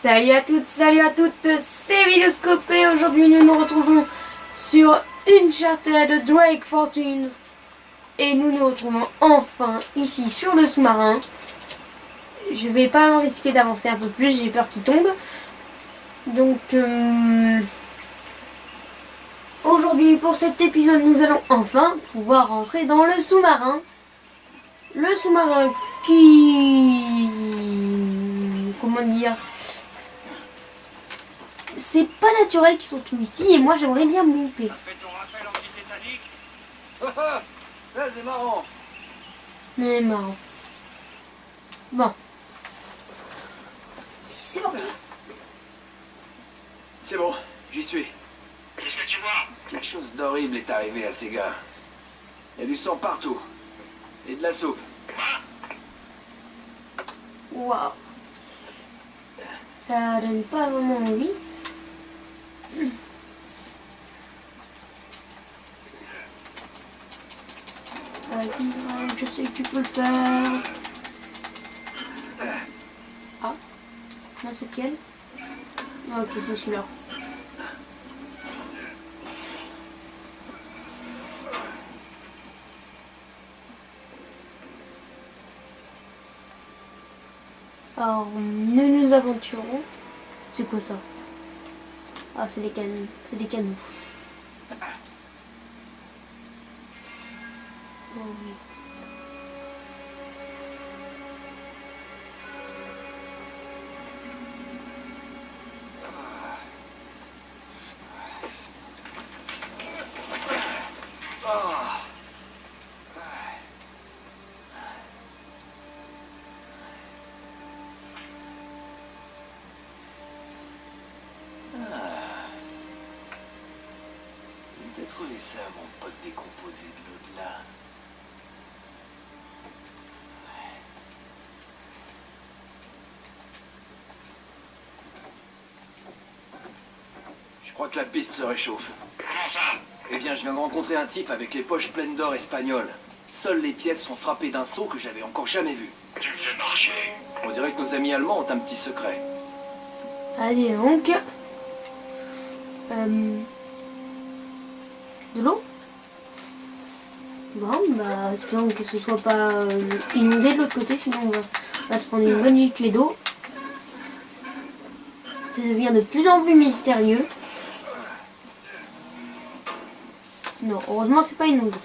Salut à toutes, c'est Vidéoscopé. Aujourd'hui nous nous retrouvons sur Uncharted Drake Fortunes et nous nous retrouvons enfin ici sur le sous-marin. Je vais pas risquer d'avancer un peu plus, j'ai peur qu'il tombe. Donc aujourd'hui pour cet épisode nous allons enfin pouvoir rentrer dans le sous-marin. Le sous-marin qui... comment dire, c'est pas naturel qu'ils sont tous ici et moi j'aimerais bien monter. T'as fait ton rappel anti-tétanique? Là c'est marrant. C'est marrant. Bon. C'est parti. C'est bon, j'y suis. Qu'est-ce que tu vois? Quelque chose d'horrible est arrivé à ces gars. Il y a du sang partout. Et de la soupe. Waouh. Ça donne pas vraiment envie. Vas-y, Drake, je sais que tu peux le faire. Ah. Non, c'est lequel? Ah, ok, c'est celui-là. Alors, nous nous aventurons. C'est quoi ça? Ah, c'est des canons. C'est des canons. Oh oui. Peut-être trouvé ça, mon pote décomposé de l'au-delà. Je crois que la piste se réchauffe. Comment ça? Eh bien, je viens de rencontrer un type avec les poches pleines d'or espagnol. Seules les pièces sont frappées d'un sceau que j'avais encore jamais vu. Tu me fais marcher. On dirait que nos amis allemands ont un petit secret. Allez, donc. De l'eau? Bon, bah, espérons que ce soit pas inondé de l'autre côté, sinon on va se prendre une bonne giclée d'eau. Ça devient de plus en plus mystérieux. Non, heureusement, c'est pas inondé.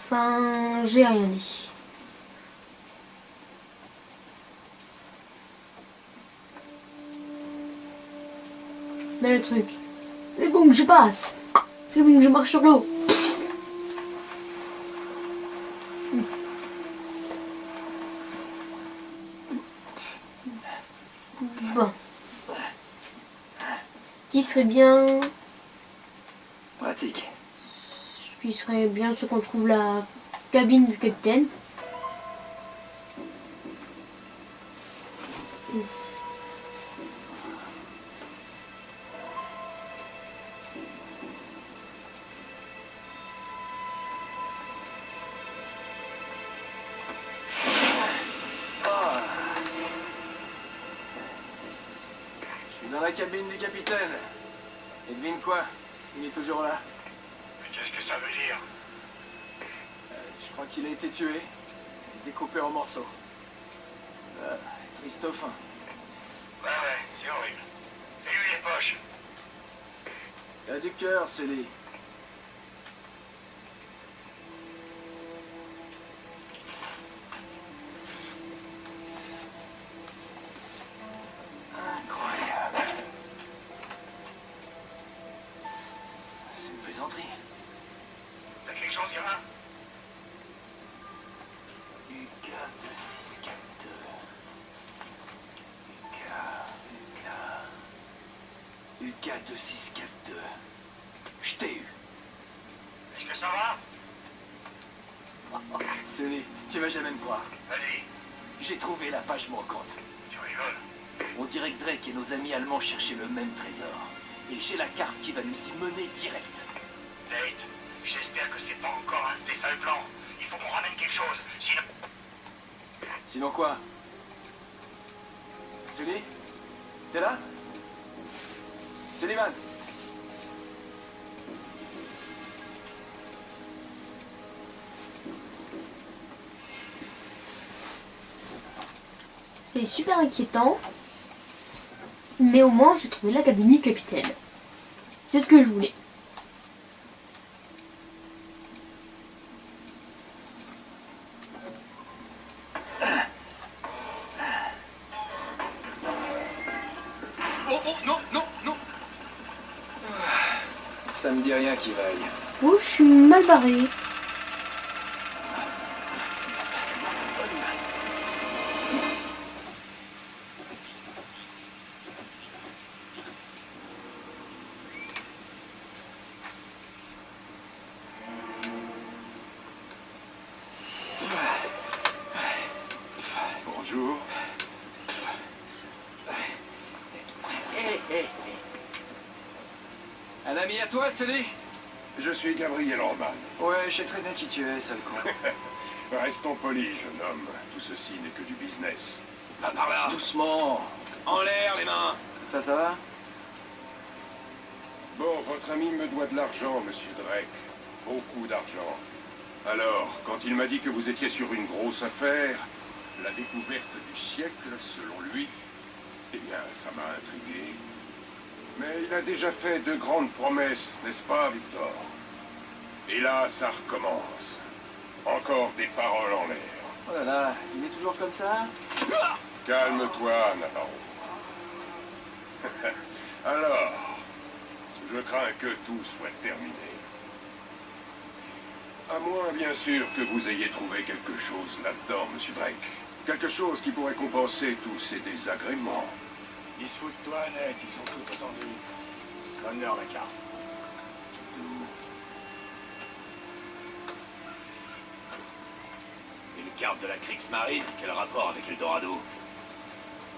Enfin, j'ai rien dit. Mais le truc, c'est bon que je passe. C'est bon que je marche sur l'eau. Bon. Ce qui serait bien... Pratique. Ce qui serait bien, c'est qu'on trouve la cabine du capitaine. Je suis dans la cabine du capitaine. Et devine quoi? Il est toujours là. Mais qu'est-ce que ça veut dire? Je crois qu'il a été tué. Découpé en morceaux. Triste fin. Ouais, c'est horrible. Et lui les poches? Il a du cœur, Sully. Incroyable. C'est une plaisanterie. T'as quelque chose, gamin? UK2642. UK2642. Je t'ai eu. Est-ce que ça va? Sully, tu vas jamais me croire. Vas-y, J'ai trouvé la page manquante. tu rigoles. On dirait que Drake et nos amis allemands cherchaient le même trésor. Et j'ai la carte qui va nous y mener direct. Nate, j'espère que c'est pas encore un de tes sales plans. Il faut qu'on ramène quelque chose, sinon... Sinon quoi? Sully? T'es là? Sullivan? C'est super inquiétant. Mais au moins, j'ai trouvé la cabine du capitaine. C'est ce que je voulais. Oh, oh, non, non, non! Ça me dit rien qui vaille. Oh, je suis mal barrée. Bonjour. Un ami à toi, Sully? Je suis Gabriel Roman. Ouais, je sais très bien qui tu es, sale con. Restons polis, jeune homme. Tout ceci n'est que du business. Pas par là. Doucement. En l'air, les mains. Ça va? Bon, votre ami me doit de l'argent, monsieur Drake. Beaucoup d'argent. Alors, quand il m'a dit que vous étiez sur une grosse affaire, la découverte du siècle, selon lui, eh bien, ça m'a intrigué. Mais il a déjà fait de grandes promesses, n'est-ce pas, Victor? Et là, ça recommence. Encore des paroles en l'air. Oh là là, il est toujours comme ça? Calme-toi, Navarro. Alors, je crains que tout soit terminé. À moins, bien sûr, que vous ayez trouvé quelque chose là-dedans, monsieur Drake. Quelque chose qui pourrait compenser tous ces désagréments. Ils se foutent de toi, net, ils sont tout attendus. Donne-leur la carte. Une carte de la Kriegsmarine, quel rapport avec Eldorado?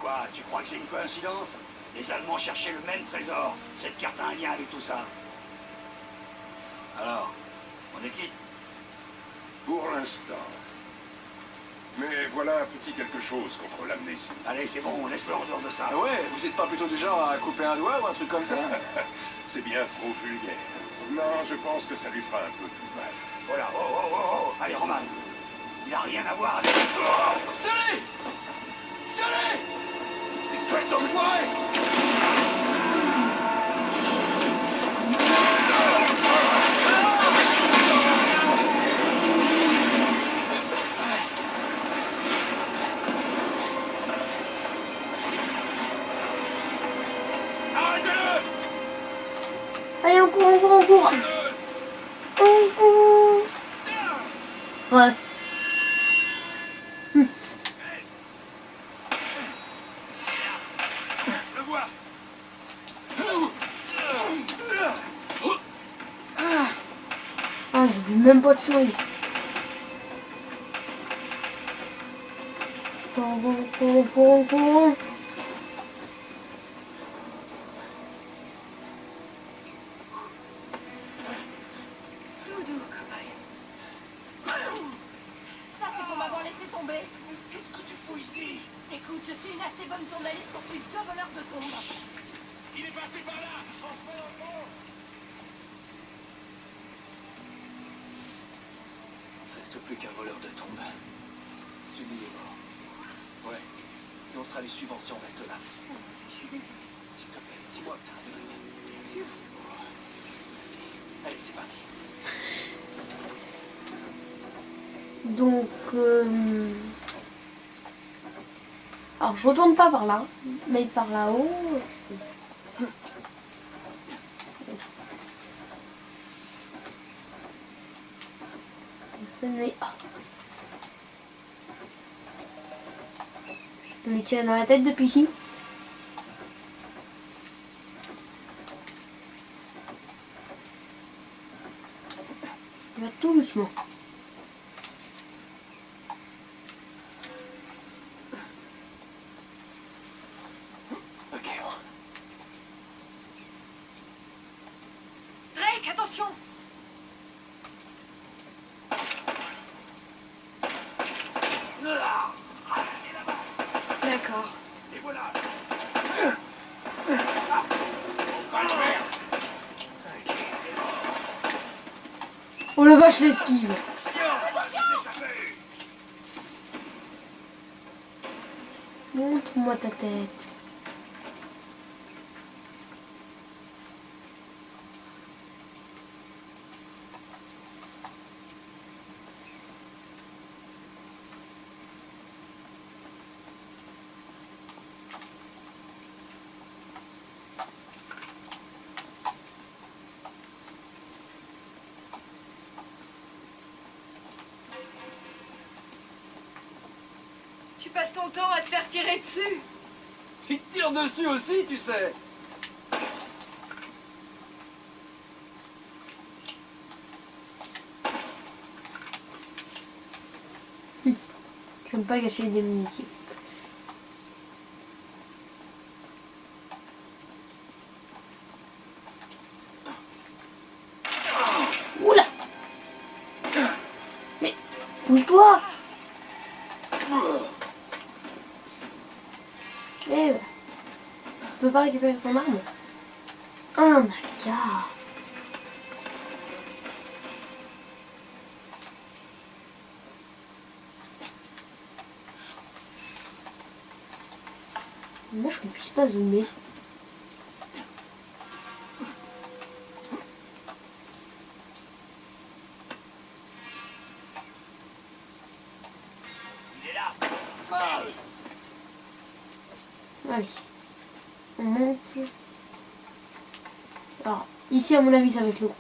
Quoi, tu crois que c'est une coïncidence? Les Allemands cherchaient le même trésor. Cette carte a un lien avec tout ça. Alors, on est quitte? Pour l'instant. Mais voilà un petit quelque chose contre l'amnésie. Allez, c'est bon, laisse-le en dehors de ça. Ah ouais, vous êtes pas plutôt du genre à couper un doigt ou un truc comme ça? C'est bien trop vulgaire. Non, je pense que ça lui fera un peu plus mal. Voilà, oh, oh, oh, oh. Allez, Roman. Il n'a rien à voir avec... Sully! Sully! Espèce d'enfoiré! Allez, on court, on court, on court. On court. Ouais. Le vois. Ah, il veut même pas de souris. Cours. Ça, c'est pour m'avoir laissé tomber. Qu'est-ce que tu fous ici? Écoute, je suis une assez bonne journaliste pour suivre deux voleurs de tombes. Il est passé par là. Transfert en fond. Il ne reste plus qu'un voleur de tombe. Sully est mort. Ouais. Et on sera les suivants si on reste là. Je suis désolée. S'il te plaît, dis-moi que t'as un truc. Bien sûr. Merci. Allez, c'est parti. Donc, alors je retourne pas par là, mais par là-haut. Je peux lui tirer dans la tête depuis ici. Il va tout doucement. Ok, Drake, attention. D'accord. Et voilà. Oh la vache, l'esquive. Montre-moi ta tête. Tu passes ton temps à te faire tirer dessus. Il te tire dessus aussi, tu sais. Je ne veux pas gâcher des munitions. Oula! Mais pousse-toi! Et voilà. On peut pas récupérer son arme. Un AK. Moi je ne puisse pas zoomer. Il est là. Allez. On monte. Alors, ici à mon avis ça va être le gros.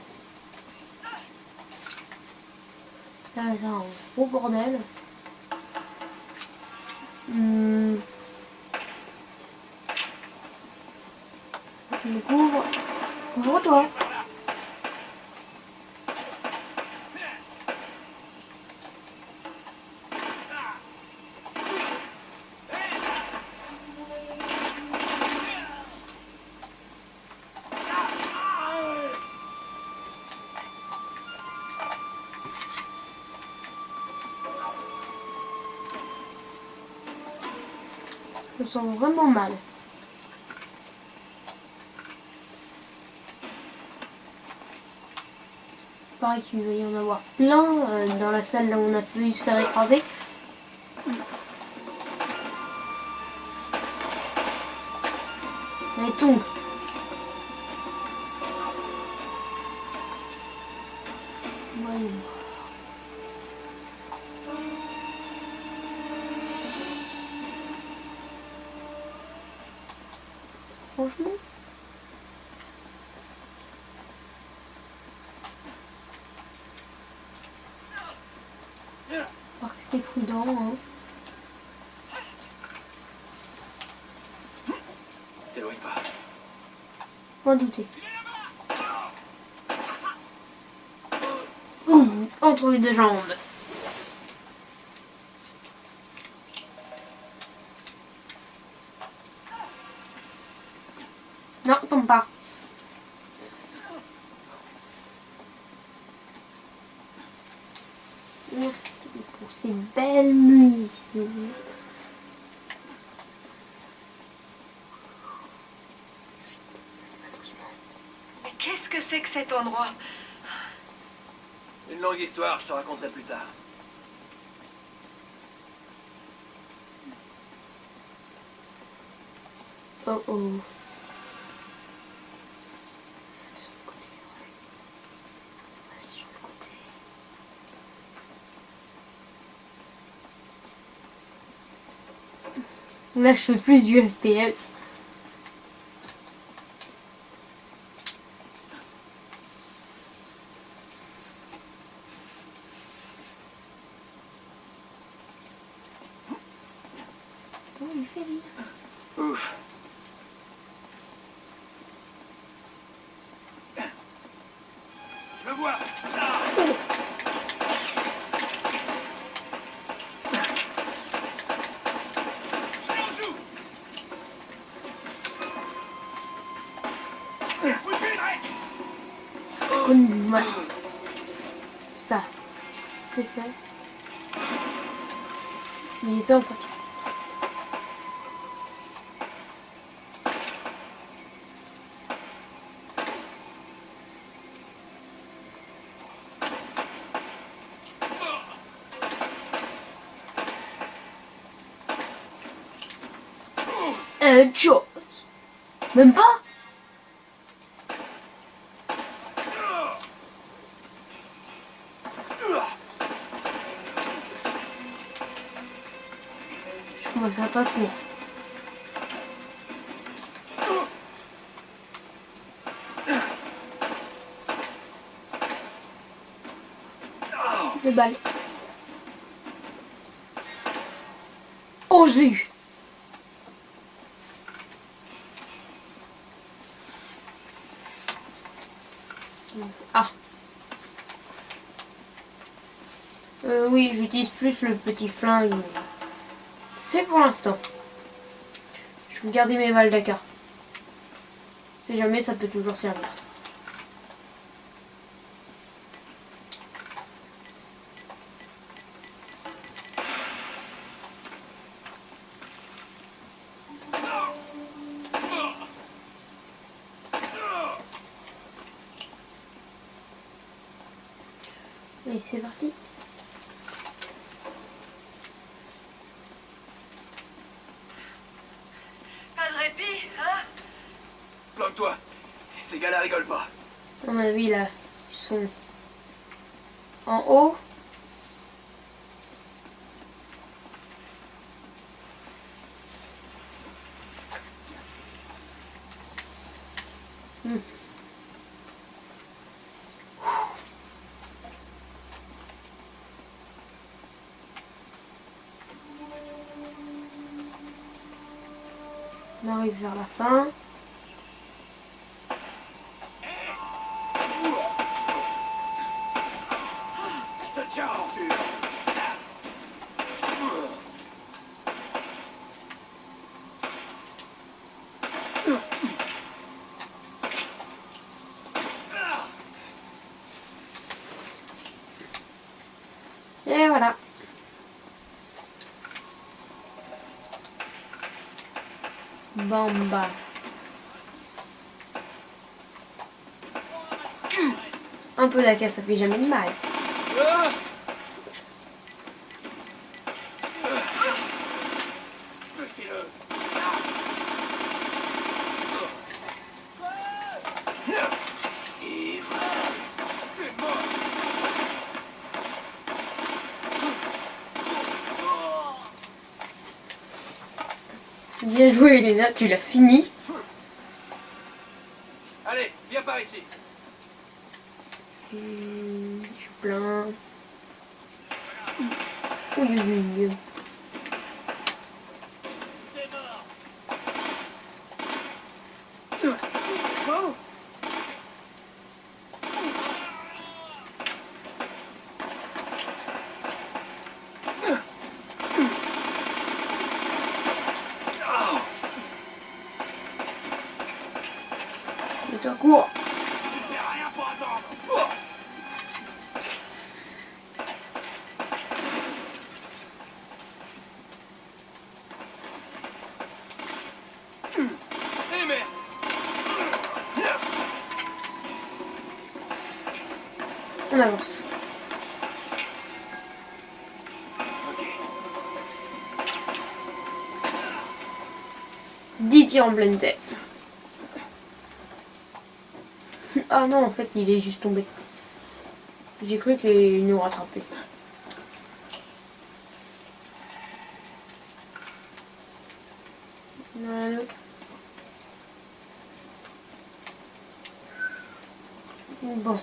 Ça va être un gros bordel. Je couvre. Couvre-toi. Je me sens vraiment mal. Pareil qu'il va y en avoir plein dans la salle là où on a failli se faire écraser. Allez, tombe. Voyons. Franchement. Faut rester prudent. Hein. T'éloigne pas. M'en douter. Ouh, entre les deux jambes. Non, tombe pas. Merci pour ces belles munitions. Mais qu'est-ce que c'est que cet endroit? Une longue histoire, je te raconterai plus tard. Oh oh. Sur le côté. Là, je fais plus du FPS. Oh, il fait rire. Ouf. Je le vois. Là. Allez, on joue. Foutu, Drake. Voilà. Ça, c'est fait. Il est temps. Headshot. Même pas. Je commence à ta court. Des balles. Oh, je l'ai eu. Ah. Oui, j'utilise plus le petit flingue. C'est pour l'instant. Je vais garder mes balles d'accord. Si jamais, ça peut toujours servir. Allez, c'est parti. Pas de répit, hein? Planque-toi. Ces gars-là rigolent pas. À mon avis, là, ils sont en haut. On arrive vers la fin. Je te tiens en vue. Et voilà. Bamba. Un peu d'acide, ça fait jamais de mal. Petit-le. Et voilà. C'est bon. Bien joué, Elena, tu l'as fini. Allez, viens par ici. Je suis plein. Oui, oui, oui, oui. T'es mort. Je te cours. Tu fais rien pour attendre. Eh merde. On avance. Ok. 10 tirs en pleine tête. Ah non, en fait, il est juste tombé. J'ai cru qu'il nous rattrapait. Voilà. Bon.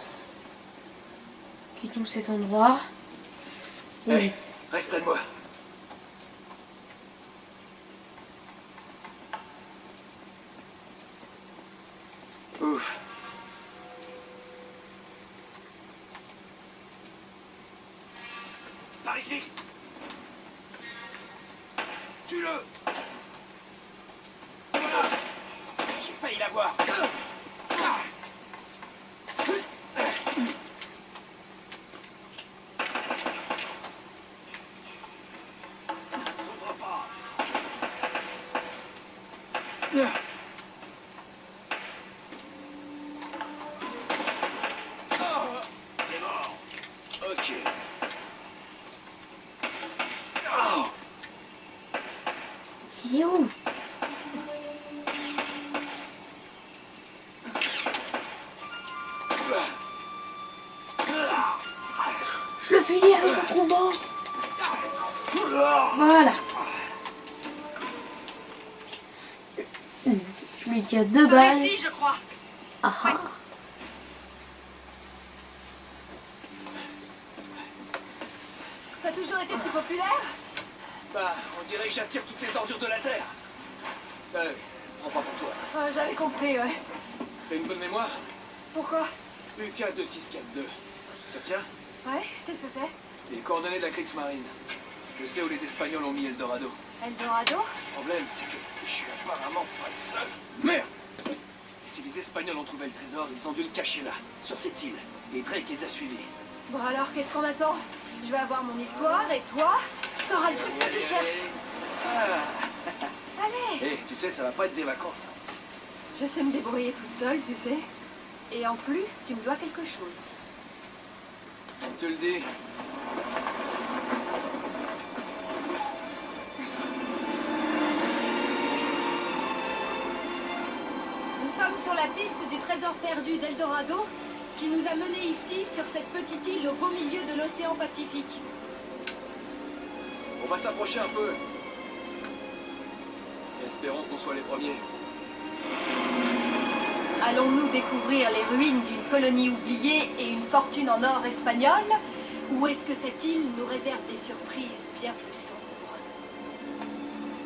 Quittons cet endroit. Et Allez, vite. reste près de moi. Ouf. Par ici. Tue-le. Voilà. J'ai failli l'avoir. S'ouvre pas. T'es mort. Ok. Il est où? finir avec le combat. Voilà. Je lui tire 2 balles. Ici, je crois. Ah ah. T'as toujours été si populaire? Bah, on dirait que j'attire toutes les ordures de la Terre. Bah oui, prends pas pour toi. Ah, j'avais compris, ouais. T'as une bonne mémoire? Pourquoi? UK 2642. Ça tient? Ouais, qu'est-ce que c'est? Les coordonnées de la Kriegsmarine. Je sais où les Espagnols ont mis Eldorado. Eldorado? Le problème, c'est que je suis apparemment pas le seul. Merde! Si les Espagnols ont trouvé le trésor, ils ont dû le cacher là, sur cette île. Et Drake les a suivis. Bon alors, qu'est-ce qu'on attend? Je vais avoir mon histoire et toi, t'auras le truc que tu cherches. Allez! Hé, tu sais, ça va pas être des vacances. Je sais me débrouiller toute seule, tu sais. Et en plus, tu me dois quelque chose. Si tu le dis. Nous sommes sur la piste du trésor perdu d'Eldorado qui nous a menés ici, sur cette petite île au beau milieu de l'océan Pacifique. On va s'approcher un peu. Espérons qu'on soit les premiers. Allons-nous découvrir les ruines d'une colonie oubliée et une fortune en or espagnol? Ou est-ce que cette île nous réserve des surprises bien plus sombres?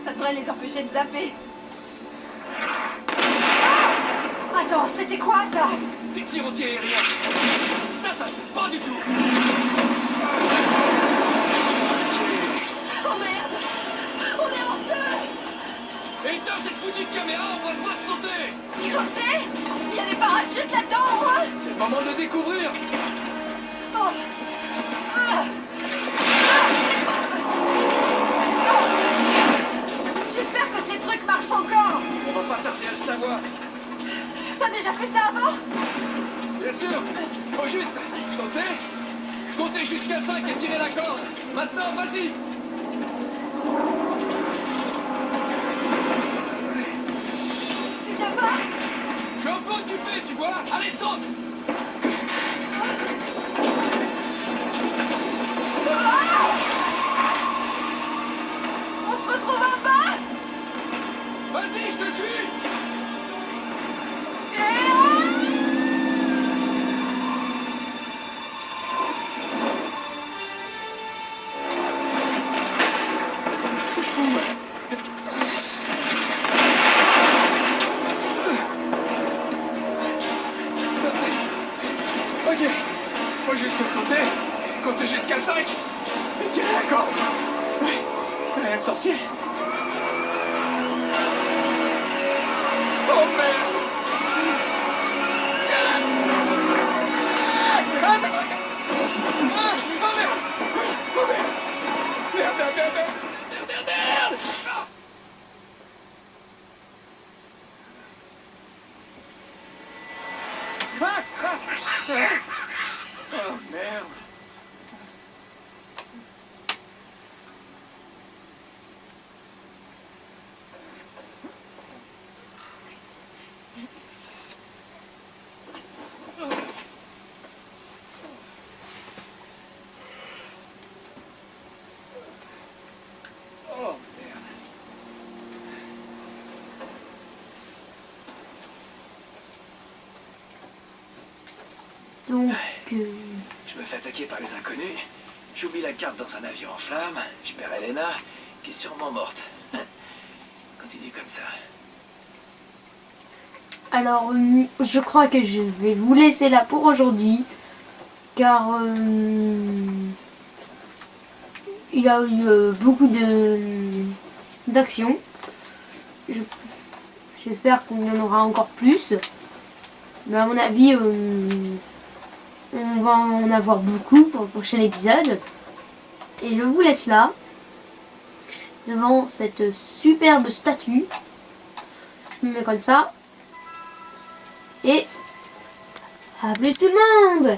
Ça devrait les empêcher de zapper. Ah! Attends, c'était quoi ça? Des tirs anti-aériens. Ça pas du tout. Oh merde! On est en feu! Éteins cette foutue caméra, on va pas sauter. Sauter? Il y a des parachutes là-dedans au moins? C'est le moment de le découvrir. Oh. Ah. J'espère que ces trucs marchent encore. On va pas tarder à le savoir. T'as déjà fait ça avant? Bien sûr. Faut juste sauter, compter jusqu'à 5 et tirer la corde. Maintenant, vas-y. Tu viens pas? Je suis un peu occupé, tu vois. Allez, saute. On se retrouve en bas? Vas-y, je te suis. Qu'est-ce que je fous, moi? Ok, faut juste sauter, compter jusqu'à 5 et tirer la corde. Ouais, rien de sorcier. Oh merde! Oh merde! Oh merde! Donc, Je me fais attaquer par les inconnus. J'oublie la carte dans un avion en flammes. Je perds Elena, qui est sûrement morte. Continue comme ça. alors, je crois que je vais vous laisser là pour aujourd'hui, car il y a eu beaucoup d'actions. J'espère qu'on y en aura encore plus, mais à mon avis, on va en avoir beaucoup pour le prochain épisode. Et je vous laisse là, devant cette superbe statue. Je me mets comme ça. Et à plus tout le monde!